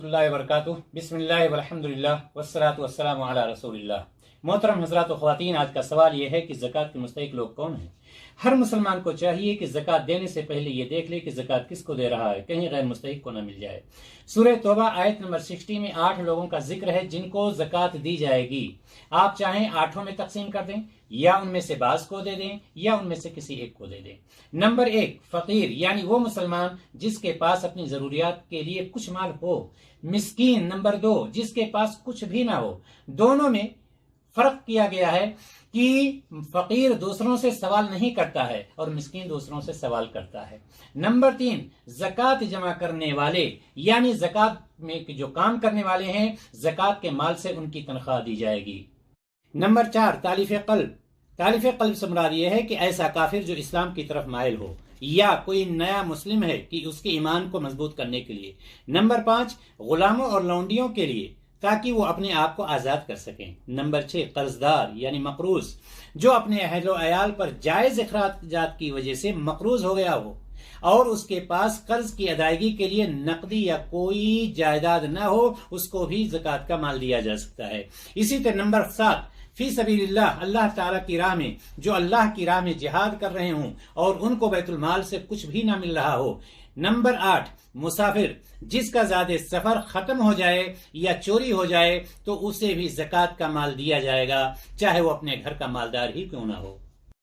اللہ وبرکاتہ بسم اللہ والحمدللہ والصلاۃ والسلام علی رسول اللہ۔ محترم حضرات و خواتین، آج کا سوال یہ ہے کہ زکوٰۃ کے مستحق لوگ کون ہیں؟ ہر مسلمان کو چاہیے کہ زکوٰۃ دینے سے پہلے یہ دیکھ لے کہ زکوٰۃ کس کو دے رہا ہے، کہیں غیر مستحق کو نہ مل جائے۔ سورہ توبہ آیت نمبر 60 میں 8 لوگوں کا ذکر ہے جن کو زکوٰۃ دی جائے گی۔ آپ چاہیں 8 میں تقسیم کر دیں، یا ان میں سے بعض کو دے دیں، یا ان میں سے کسی ایک کو دے دیں۔ نمبر 1، فقیر، یعنی وہ مسلمان جس کے پاس اپنی ضروریات کے لیے کچھ مال ہو۔ مسکین، نمبر 2، جس کے پاس کچھ بھی نہ ہو۔ دونوں میں فرق کیا گیا ہے کہ فقیر دوسروں سے سوال نہیں کرتا ہے اور مسکین دوسروں سے سوال کرتا ہے۔ نمبر 3، زکوٰۃ جمع کرنے والے، یعنی زکوٰۃ میں جو کام کرنے والے ہیں، زکوٰۃ کے مال سے ان کی تنخواہ دی جائے گی۔ نمبر 4، تالیف قلب۔ تالیف قلب سے مراد یہ ہے کہ ایسا کافر جو اسلام کی طرف مائل ہو، یا کوئی نیا مسلم ہے کہ اس کے ایمان کو مضبوط کرنے کے لیے۔ نمبر 5، غلاموں اور لونڈیوں کے لیے تاکہ وہ اپنے آپ کو آزاد کر سکیں۔ نمبر 6، قرض دار یعنی مقروض، جو اپنے اہل و عیال پر جائز اخراجات کی وجہ سے مقروض ہو گیا ہو اور اس کے پاس قرض کی ادائیگی کے لیے نقدی یا کوئی جائیداد نہ ہو، اس کو بھی زکوٰۃ کا مال دیا جا سکتا ہے۔ اسی طرح نمبر 7، فی سبیل اللہ، اللہ تعالیٰ کی راہ میں، جو اللہ کی راہ میں جہاد کر رہے ہوں اور ان کو بیت المال سے کچھ بھی نہ مل رہا ہو۔ نمبر 8، مسافر، جس کا زیادہ سفر ختم ہو جائے یا چوری ہو جائے تو اسے بھی زکوٰۃ کا مال دیا جائے گا، چاہے وہ اپنے گھر کا مالدار ہی کیوں نہ ہو۔